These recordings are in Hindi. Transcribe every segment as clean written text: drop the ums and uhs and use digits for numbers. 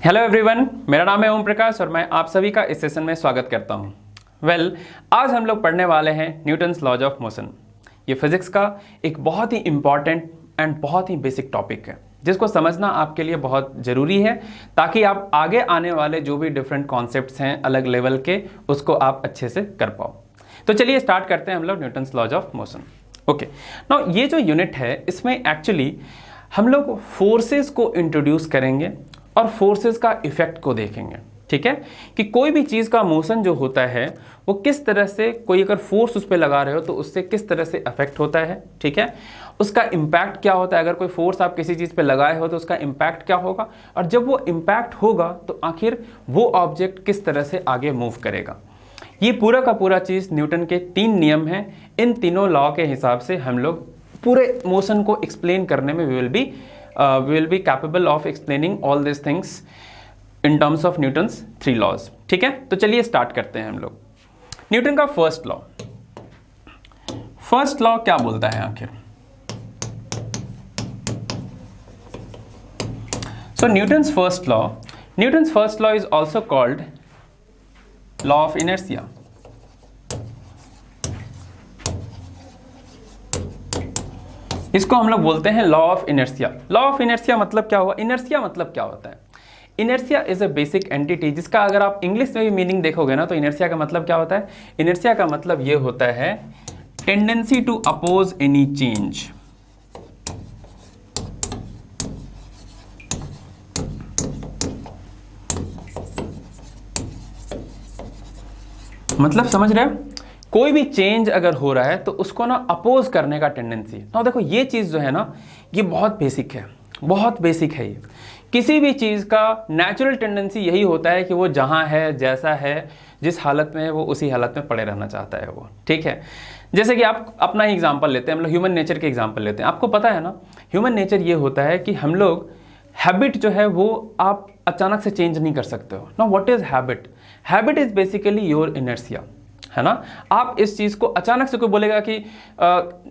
हेलो एवरीवन, मेरा नाम है ओम प्रकाश और मैं आप सभी का इस सेशन में स्वागत करता हूं। आज हम लोग पढ़ने वाले हैं न्यूटन्स लॉज ऑफ मोशन। ये फिजिक्स का एक बहुत ही इम्पॉर्टेंट एंड बहुत ही बेसिक टॉपिक है जिसको समझना आपके लिए बहुत ज़रूरी है ताकि आप आगे आने वाले जो भी डिफरेंट कॉन्सेप्ट्स हैं अलग लेवल के उसको आप अच्छे से कर पाओ। तो चलिए स्टार्ट करते हैं हम लोग Newton's laws of motion. Okay, now ये जो यूनिट है इसमें एक्चुअली हम लोग फोर्सेस को इंट्रोड्यूस करेंगे और फोर्सेस का इफेक्ट को देखेंगे। ठीक है, कि कोई भी चीज़ का मोशन जो होता है वो किस तरह से, कोई अगर फोर्स उस पर लगा रहे हो तो उससे किस तरह से अफेक्ट होता है। ठीक है, उसका इम्पैक्ट क्या होता है, अगर कोई फोर्स आप किसी चीज़ पे लगाए हो तो उसका इम्पैक्ट क्या होगा, और जब वो इम्पैक्ट होगा तो आखिर वो ऑब्जेक्ट किस तरह से आगे मूव करेगा। ये पूरा का पूरा चीज़ न्यूटन के 3 नियम हैं। इन तीनों लॉ के हिसाब से हम लोग पूरे मोशन को एक्सप्लेन करने में we will be capable of explaining all these things in terms of Newton's 3 laws। ठीक है, तो चलिए स्टार्ट करते हैं हम लोग। न्यूटन का फर्स्ट लॉ क्या बोलता है आखिर। So Newton's first law is also called law of inertia। इसको हम लोग बोलते हैं law of inertia. Law of inertia मतलब क्या हुआ, इनर्शिया मतलब क्या होता है। Inertia is a basic entity जिसका अगर आप इंग्लिश में भी मीनिंग देखोगे ना तो इनर्शिया का मतलब क्या होता है। इनर्शिया का मतलब ये होता है tendency to oppose any change. मतलब समझ रहे हो, कोई भी चेंज अगर हो रहा है तो उसको ना अपोज करने का टेंडेंसी। ना देखो ये चीज़ जो है ना ये बहुत बेसिक है, बहुत बेसिक है। ये किसी भी चीज़ का नेचुरल टेंडेंसी यही होता है कि वो जहाँ है, जैसा है, जिस हालत में है वो उसी हालत में पड़े रहना चाहता है वो। ठीक है, जैसे कि आप अपना ही एग्जाम्पल लेते हैं, हम लोग ह्यूमन नेचर के एग्जाम्पल लेते हैं। आपको पता है ना ह्यूमन नेचर ये होता है कि हम लोग हैबिट जो है वो आप अचानक से चेंज नहीं कर सकते हो ना। What is habit? Habit is basically your inertia, है ना। आप इस चीज़ को अचानक से कोई बोलेगा कि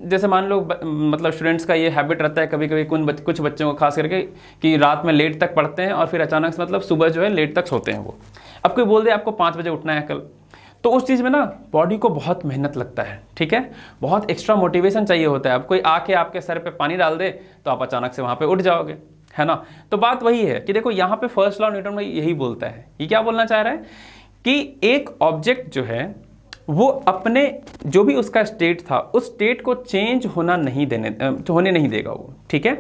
जैसे मान लो मतलब स्टूडेंट्स का ये हैबिट रहता है कभी कभी कुछ बच्चों को खास करके कि रात में लेट तक पढ़ते हैं और फिर अचानक से मतलब सुबह जो है लेट तक सोते हैं वो। अब कोई बोल दे आपको 5 बजे उठना है कल, तो उस चीज़ में ना बॉडी को बहुत मेहनत लगता है। ठीक है, बहुत एक्स्ट्रा मोटिवेशन चाहिए होता है। अब कोई आके आपके सर पे पानी डाल दे तो आप अचानक से वहाँ पे उठ जाओगे, है ना। तो बात वही है कि देखो यहाँ पे फर्स्ट लॉ न्यूटन में यही बोलता है। ये क्या बोलना चाह रहा है कि एक ऑब्जेक्ट जो है वो अपने जो भी उसका स्टेट था उस स्टेट को चेंज होने नहीं देगा वो। ठीक है,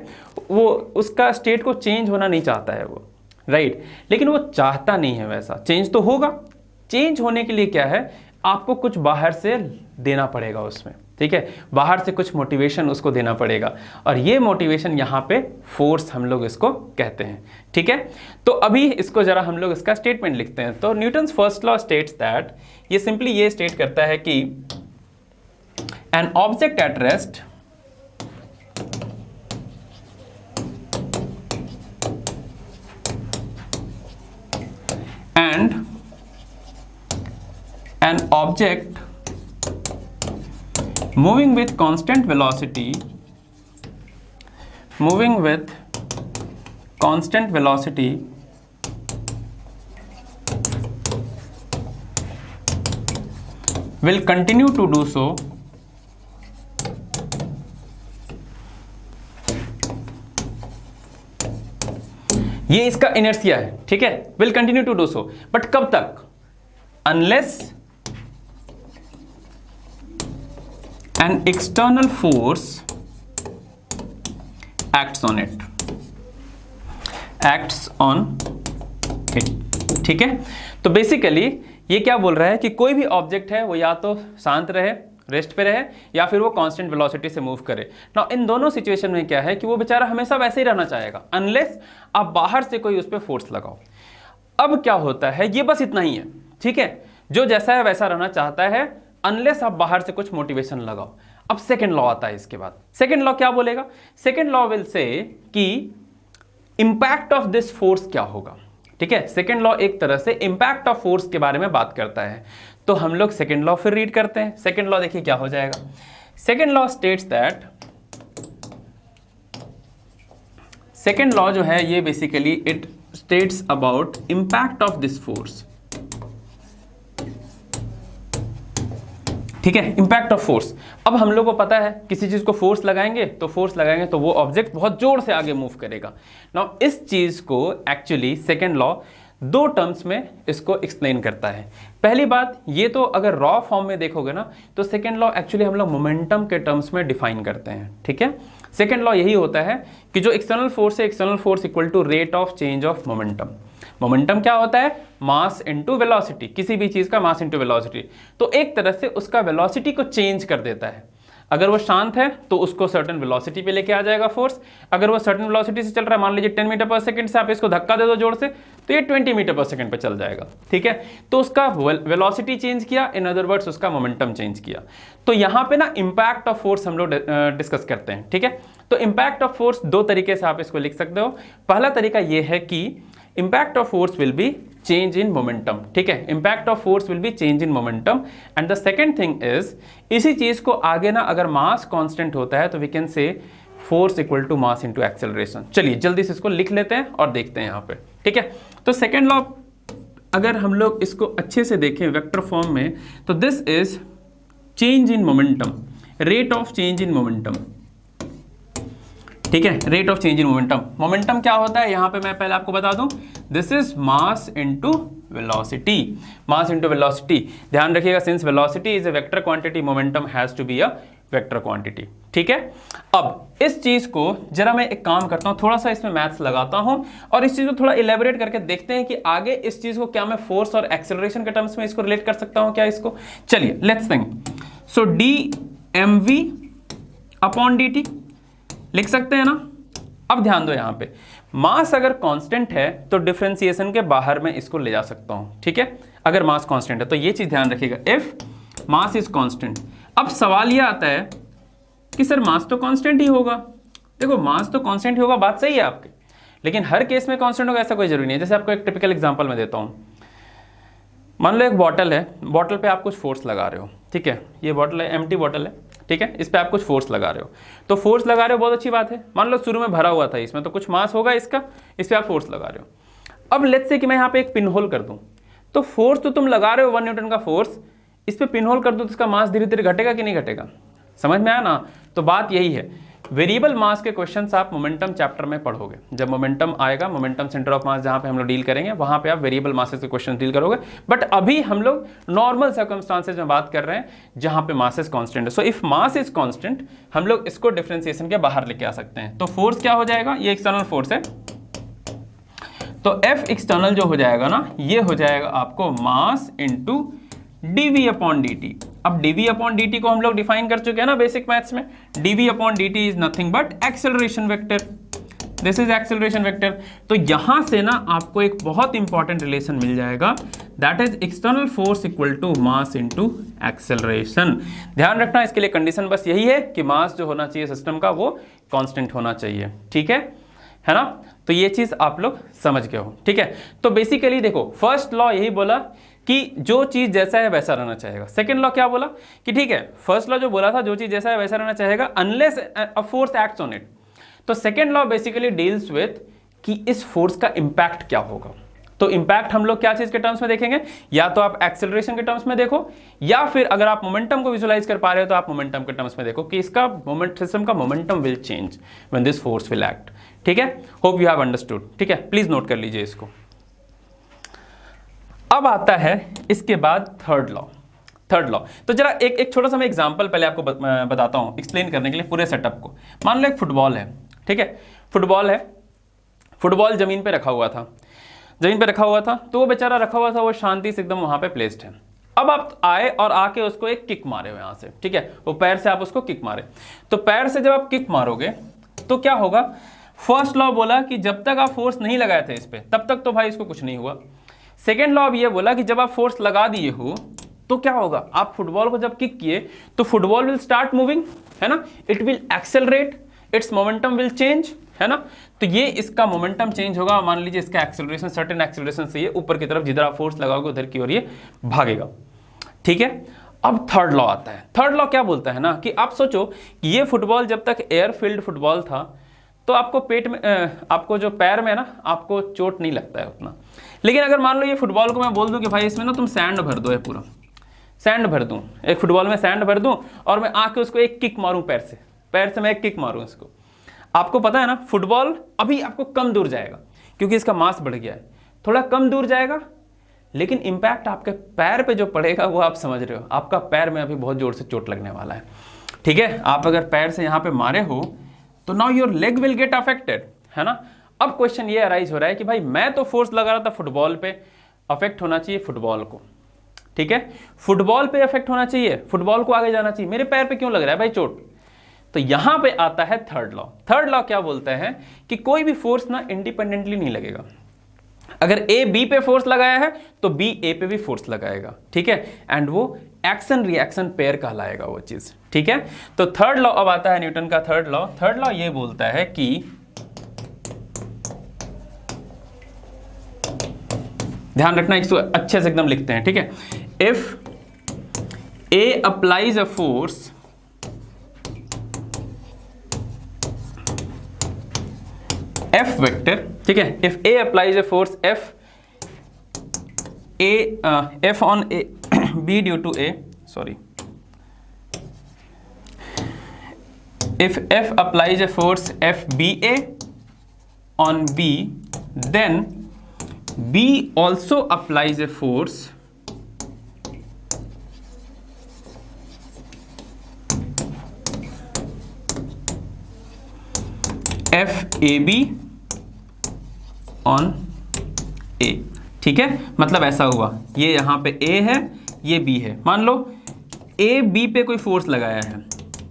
वो उसका स्टेट को चेंज होना नहीं चाहता है वो, राइट। लेकिन वो चाहता नहीं है वैसा, चेंज तो होगा। चेंज होने के लिए क्या है, आपको कुछ बाहर से देना पड़ेगा उसमें। ठीक है, बाहर से कुछ मोटिवेशन उसको देना पड़ेगा और ये मोटिवेशन यहाँ पे फोर्स हम लोग इसको कहते हैं। ठीक है, तो अभी इसको जरा हम लोग इसका स्टेटमेंट लिखते हैं। तो Newton's first law states that, ये सिंपली ये स्टेट करता है कि an object at rest and an object moving with constant velocity will continue to do so ये इसका इनर्शिया है। ठीक है, will continue to do so, but कब तक, unless an external force acts on it। ठीक है, तो बेसिकली ये क्या बोल रहा है कि कोई भी ऑब्जेक्ट है वो या तो शांत रहे, रेस्ट पे रहे, या फिर वो कांस्टेंट वेलोसिटी से मूव करे ना। इन दोनों सिचुएशन में क्या है कि वो बेचारा हमेशा वैसे ही रहना चाहेगा अनलेस आप बाहर से कोई उस पर फोर्स लगाओ। अब क्या होता है, ये बस इतना ही है। ठीक है, जो जैसा है वैसा रहना चाहता है अनलेस आप बाहर से कुछ मोटिवेशन लगाओ। अब सेकेंड लॉ आता है इसके बाद। सेकेंड लॉ क्या बोलेगा, सेकेंड लॉ विल से कि इंपैक्ट ऑफ दिस फोर्स क्या होगा। ठीक है, सेकेंड लॉ एक तरह से इंपैक्ट ऑफ फोर्स के बारे में बात करता है। तो हम लोग सेकेंड लॉ फिर रीड करते हैं। सेकेंड लॉ देखिए क्या हो जाएगा। Second law states that, second law जो है ये basically it states about impact of this force. ठीक है, इंपैक्ट ऑफ फोर्स। अब हम लोग को पता है किसी चीज को फोर्स लगाएंगे तो वो ऑब्जेक्ट बहुत जोर से आगे मूव करेगा। नाउ इस चीज को एक्चुअली सेकेंड लॉ दो टर्म्स में इसको एक्सप्लेन करता है। पहली बात, ये तो अगर रॉ फॉर्म में देखोगे ना तो सेकेंड लॉ एक्चुअली हम लोग मोमेंटम के टर्म्स में डिफाइन करते हैं। ठीक है, सेकेंड लॉ यही होता है कि जो एक्सटर्नल फोर्स है, external force equal to rate of change of momentum. Momentum क्या होता है? मास इनटू वेलोसिटी, किसी भी चीज का मास इनटू वेलोसिटी। तो एक तरह से उसका वेलोसिटी को चेंज कर देता है। अगर वो शांत है तो उसको सर्टेन वेलोसिटी पे लेके आ जाएगा फोर्स। अगर वो सर्टेन वेलोसिटी से चल रहा है, मान लीजिए 10 मीटर पर सेकंड से आप इसको धक्का दे दो जोर से, तो ये 20 मीटर पर सेकंड पे चल जाएगा। ठीक है, तो उसका वेलोसिटी चेंज किया, इन अदर वर्ड्स उसका मोमेंटम चेंज किया। तो यहाँ पे ना इंपैक्ट ऑफ फोर्स हम लोग डिस्कस करते हैं। ठीक है, तो इंपैक्ट ऑफ फोर्स दो तरीके से आप इसको लिख सकते हो। पहला तरीका ये है कि impact of force will be change in momentum. ठीक है, impact of force will be change in momentum. And the second thing is, इसी चीज को आगे ना अगर मास कांस्टेंट होता है तो we can say force equal to mass into acceleration. चलिए जल्दी से इसको लिख लेते हैं और देखते हैं यहाँ पे। ठीक है, तो सेकेंड लॉ अगर हम लोग इसको अच्छे से देखें वेक्टर फॉर्म में, तो this is change in momentum, rate of change in momentum. ठीक है, rate of change in momentum. Momentum क्या होता है यहां पे मैं पहले आपको बता दूं, this is mass into velocity. Mass into velocity, ध्यान रखिएगा, since velocity is a vector quantity, momentum has to be a vector quantity. ठीक है, अब इस चीज को जरा मैं एक काम करता हूं, थोड़ा सा इसमें मैथ्स लगाता हूं और इस चीज को थोड़ा इलेबोरेट करके देखते हैं कि आगे इस चीज को क्या मैं फोर्स और एक्सेलरेशन के टर्म्स में इसको रिलेट कर सकता हूं क्या इसको। चलिए let's think. So d m v upon d t लिख सकते हैं ना। अब ध्यान दो, यहां पे मास अगर कांस्टेंट है तो डिफरेंशिएशन के बाहर में इसको ले जा सकता हूं। ठीक है, अगर मास कांस्टेंट है तो ये चीज ध्यान रखिएगा, इफ मास इज कांस्टेंट। अब सवाल ये आता है कि सर मास तो कांस्टेंट ही होगा। देखो मास तो कांस्टेंट ही होगा, बात सही है आपकी, लेकिन हर केस में कांस्टेंट होगा ऐसा कोई जरूरी नहीं है। जैसे आपको एक टिपिकल एग्जांपल मैं देता हूं, मान लो एक बॉटल है, बॉटल पे आप कुछ फोर्स लगा रहे हो। ठीक है, ये बॉटल है, एम्प्टी बॉटल है। ठीक है, इस पे आप कुछ फोर्स लगा रहे हो, तो फोर्स लगा रहे हो बहुत अच्छी बात है। मान लो शुरू में भरा हुआ था इसमें, तो कुछ मास होगा इसका, इस पे आप फोर्स लगा रहे हो। अब लेट्स से कि मैं यहाँ पे एक पिन होल कर दूं, तो फोर्स तो तुम लगा रहे हो 1 न्यूटन का फोर्स, इस पे पिन होल कर दो तो इसका मास धीरे धीरे घटेगा कि नहीं घटेगा? समझ में आया ना? तो बात यही है, वेरिएबल मास के क्वेश्चंस आप मोमेंटम चैप्टर में पढ़ोगे। जब मोमेंटम आएगा, मोमेंटम सेंटर ऑफ मास जहां पे हम लोग डील करेंगे, वहां पे आप वेरिएबल मासेस के क्वेश्चन डील करोगे। बट अभी हम लोग नॉर्मल सर्कमस्टांसेस में बात कर रहे हैं जहां पे मासेस कांस्टेंट है। So if mass is constant, हम लोग इसको डिफरेंशिएशन के बाहर लेके आ सकते हैं। तो फोर्स क्या हो जाएगा, ये एक्सटर्नल फोर्स है, तो एफ एक्सटर्नल जो हो जाएगा ना, ये हो जाएगा आपको mass into dv upon dt। अब dv अपॉन dt को हम लोग डिफाइन कर चुके हैं ना बेसिक मैथ्स में। dv upon dt is nothing but acceleration vector, this is acceleration vector. तो यहां से ना आपको एक बहुत इंपॉर्टेंट रिलेशन मिल जाएगा, that is external force equal to mass into acceleration. ध्यान रखना, इसके लिए कंडीशन बस यही है कि मास जो होना चाहिए सिस्टम का वो कांस्टेंट होना चाहिए। ठीक है ना? तो ये चीज आप लोग समझ गए हो। ठीक है, तो बेसिकली देखो, फर्स्ट लॉ यही बोला कि जो चीज जैसा है वैसा रहना चाहेगा। सेकंड लॉ क्या बोला कि ठीक है, फर्स्ट लॉ जो बोला था जो चीज जैसा है वैसा रहना चाहेगा unless a force acts on it. तो second law basically deals with कि इस फोर्स का इंपैक्ट क्या होगा। तो इंपैक्ट हम लोग क्या चीज के टर्म्स में देखेंगे, या तो आप एक्सेलरेशन के टर्म्स में देखो, या फिर अगर आप मोमेंटम को विजुलाइज कर पा रहे हो तो आप मोमेंटम के टर्म्स में देखो कि इसका मोमेंट सिस्टम का momentum will change when this force will act. ठीक है, होप यू हैव अंडरस्टूड। ठीक है, प्लीज नोट कर लीजिए इसको। अब आता है इसके बाद थर्ड लॉ। थर्ड लॉ, तो जरा एक छोटा सा मैं एग्जांपल पहले आपको बताता हूं एक्सप्लेन करने के लिए पूरे सेटअप को। मान लो एक फुटबॉल है। ठीक है, फुटबॉल है, फुटबॉल जमीन पे रखा हुआ था, जमीन पे रखा हुआ था, तो वो बेचारा रखा हुआ था, वो शांति से एकदम वहां पे प्लेस्ड है। अब आप आए और आके उसको एक किक मारे हो यहां से। ठीक है, वो पैर से आप उसको किक मारे, तो पैर से जब आप किक मारोगे तो क्या होगा, फर्स्ट लॉ बोला कि जब तक आप फोर्स नहीं लगाए थे इस पे तब तक तो भाई इसको कुछ नहीं हुआ। सेकेंड लॉ अब ये बोला कि जब आप फोर्स लगा दिए हो तो क्या होगा, आप फुटबॉल को जब किक किए तो फुटबॉल विल स्टार्ट मूविंग, है ना, it will accelerate, it's momentum will change, है ना। तो ये इसका मोमेंटम चेंज होगा, मान लीजिए इसका एक्सेलरेशन सर्टेन एक्सेलरेशन से ये ऊपर की तरफ जिधर आप फोर्स लगाओगे उधर की ओर ये भागेगा। ठीक है, अब थर्ड लॉ आता है। थर्ड लॉ क्या बोलता है ना कि आप सोचो कि ये फुटबॉल जब तक एयर फील्ड फुटबॉल था तो आपको पेट में आपको जो पैर में ना आपको चोट नहीं लगता है उतना। लेकिन अगर मान लो ये फुटबॉल को मैं बोल दूं कि भाई इसमें ना तुम सैंड भर दो, है पूरा सैंड भर दूं, एक फुटबॉल में सैंड भर दूं और मैं आके उसको एक किक मारूं, पैर से मैं एक किक मारूं इसको, आपको पता है ना फुटबॉल अभी आपको कम दूर जाएगा क्योंकि इसका मास बढ़ गया है, थोड़ा कम दूर जाएगा, लेकिन इंपैक्ट आपके पैर पे जो पड़ेगा वो आप समझ रहे हो, आपका पैर में अभी बहुत जोर से चोट लगने वाला है। ठीक है, आप अगर पैर से यहाँ पे मारे हो तो now your leg will get affected, है ना। अब क्वेश्चन ये अराइज हो रहा है कि भाई मैं तो फोर्स लगा रहा था फुटबॉल पे, अफेक्ट होना चाहिए फुटबॉल को, ठीक है, फुटबॉल पे अफेक्ट होना चाहिए, फुटबॉल को आगे जाना चाहिए, मेरे पैर पे क्यों लग रहा है भाई चोट। तो यहां पे आता है थर्ड लॉ। थर्ड लॉ क्या बोलता है कि कोई भी फोर्स ना इंडिपेंडेंटली नहीं लगेगा। अगर ए बी पे फोर्स लगाया है तो बी ए पे भी फोर्स लगाएगा, ठीक है, एंड वो एक्शन रिएक्शन पेयर कहलाएगा वो चीज, ठीक है। तो थर्ड लॉ अब आता है न्यूटन का थर्ड लॉ। थर्ड लॉ ये बोलता है कि ध्यान रखना, इसको अच्छे से एकदम लिखते हैं, ठीक है। If A applies a force F vector, ठीक है, if A applies a force F on A B due to A, sorry, if F applies a force FBA on B, then B also applies a force FAB on A, ठीक है, मतलब ऐसा हुआ, ये यहां पे A है, ये B है, मान लो A B पे कोई फोर्स लगाया है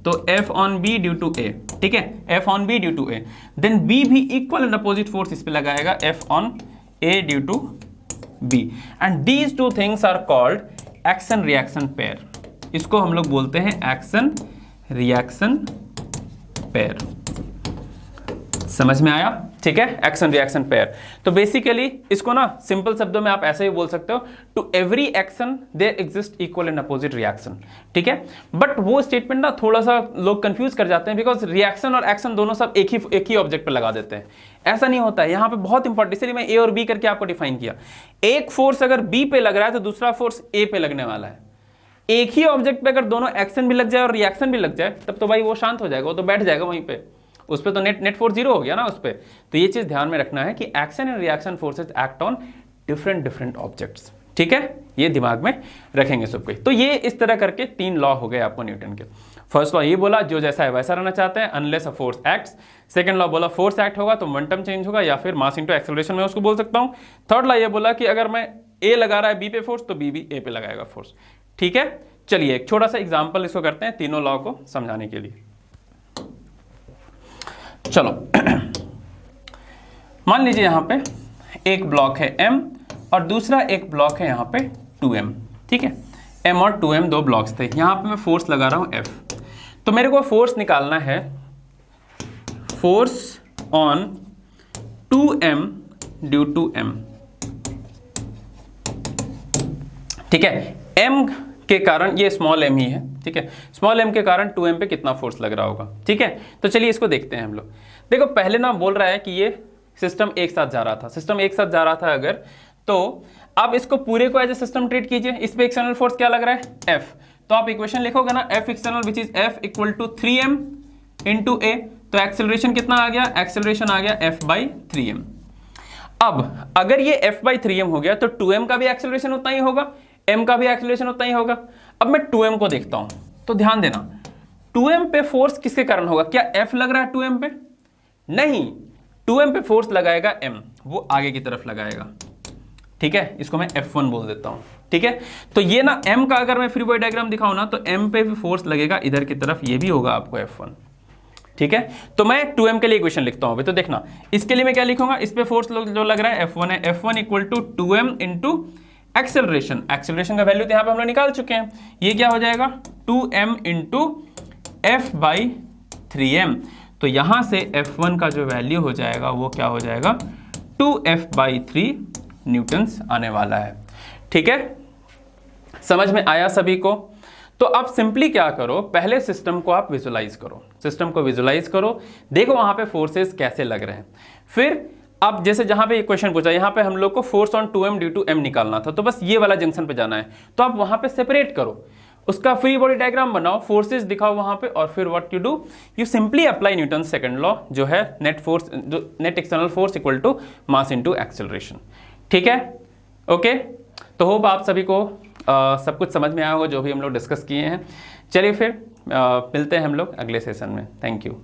तो F on B due to A, ठीक है, F on B due to A, then B भी इक्वल एंड अपोजिट फोर्स इस पे लगाएगा F on A due to B, and these two things are called action reaction pair. इसको हम लोग बोलते हैं एक्शन रिएक्शन पेयर। समझ में आया, ठीक है, एक्शन रिएक्शन पेयर। तो बेसिकली इसको ना सिंपल शब्दों में आप ऐसे ही बोल सकते हो, to every action there exist equal and opposite reaction, ठीक है। बट वो स्टेटमेंट ना थोड़ा सा लोग कंफ्यूज कर जाते हैं, बिकॉज रिएक्शन और एक्शन दोनों सब एक ही ऑब्जेक्ट पर लगा देते हैं। ऐसा नहीं होता है, यहाँ पे बहुत इंपॉर्टेंट, इसलिए मैं ए और बी करके आपको डिफाइन किया। एक फोर्स अगर बी पे लग रहा है तो दूसरा फोर्स ए पे लगने वाला है। एक ही ऑब्जेक्ट पे अगर दोनों एक्शन भी लग जाए और रिएक्शन भी लग जाए तब तो भाई वो शांत हो जाएगा, वो तो बैठ जाएगा वहीं पे, उस पर तो नेट फोर्स जीरो हो गया ना उस पर। तो ये चीज ध्यान में रखना है कि action and reaction forces act on different objects, ठीक है, ये दिमाग में रखेंगे सबको। तो ये इस तरह करके 3 लॉ हो गए आपको न्यूटन के। फर्स्ट लॉ ये बोला जो जैसा है वैसा रहना चाहते हैं unless a force acts. Second law बोला फोर्स एक्ट होगा तो मोमेंटम चेंज होगा या फिर मास इनटू एक्सेलरेशन में उसको बोल सकता हूं। थर्ड लॉ ये बोला कि अगर मैं ए लगा रहा है बी पे फोर्स तो बी भी ए पे लगाएगा फोर्स, ठीक है। चलिए एक छोटा सा एग्जाम्पल इसको करते हैं तीनों लॉ को समझाने के लिए। चलो मान लीजिए यहां पे एक ब्लॉक है M और दूसरा एक ब्लॉक है यहां पे 2M, ठीक है, M और 2M 2 ब्लॉक्स थे, यहां पे मैं फोर्स लगा रहा हूं F। तो मेरे को फोर्स निकालना है, force on 2M due to M, ठीक है। M के कारण ये स्मॉल m ही है, ठीक है, स्मॉल m के कारण 2m पे कितना फोर्स लग रहा होगा, ठीक है। तो चलिए इसको देखते हैं हम लोग। देखो पहले ना बोल रहा है कि ये सिस्टम एक साथ जा रहा था, सिस्टम एक साथ जा रहा था अगर, तो आप इसको पूरे को एज ए सिस्टम ट्रीट कीजिए। इस पे एक्सटर्नल फोर्स क्या लग रहा है F, तो आप इक्वेशन लिखोगे ना F external which is F equal to 3m into A, तो एक्सेलरेशन कितना आ गया, एक्सेलरेशन आ गया F बाई 3m। अब अगर ये F बाई 3m हो गया तो 2m का भी एक्सेलरेशन उतना ही होगा, m का भी एक्सेलरेशन उतना ही होगा। अब मैं 2m को देखता हूं तो ध्यान देना 2m पे फोर्स किसके कारण होगा, क्या F लग रहा है 2m पे, नहीं, 2m पे फोर्स लगाएगा m, वो आगे की तरफ लगाएगा, ठीक है, इसको मैं F1 बोल देता हूं, ठीक है। तो ये ना m का अगर मैं फ्री बॉडी डायग्राम दिखाऊं ना तो m पे भी फोर्स लगेगा इधर की तरफ, ये भी होगा आपको F1, ठीक है। तो मैं 2m के लिए इक्वेशन लिखता हूं, तो देखना इसके लिए मैं क्या लिखूंगा, इस पे फोर्स जो लग रहा है F1 है, F1 equal to 2m into acceleration, acceleration का वैल्यू तो यहाँ पे हम लोग निकाल चुके हैं, ये क्या हो जाएगा 2m into F by 3m। तो यहां से F1 का जो वैल्यू हो जाएगा वो क्या हो जाएगा 2F बाई 3 न्यूटन्स आने वाला है, ठीक है, समझ में आया सभी को। तो अब सिंपली क्या करो, पहले सिस्टम को आप विजुलाइज करो, सिस्टम को विजुलाइज करो, देखो वहां पे फोर्सेस कैसे लग रहे हैं। फिर अब जैसे जहां पे क्वेश्चन पूछा, यहाँ पे हम लोग को force on 2m due to m निकालना था, तो बस ये वाला जंक्शन पे जाना है, तो आप वहां पे सेपरेट करो, उसका फ्री बॉडी डायग्राम बनाओ, फोर्सेस दिखाओ वहां पे, और फिर what you do, you simply apply Newton second law, जो है net force, net external force equal to mass into acceleration. ठीक है, ओके। तो होप आप सभी को सब कुछ समझ में आया होगा जो भी हम लोग डिस्कस किए हैं। चलिए फिर मिलते हैं हम लोग अगले सेशन में। Thank you.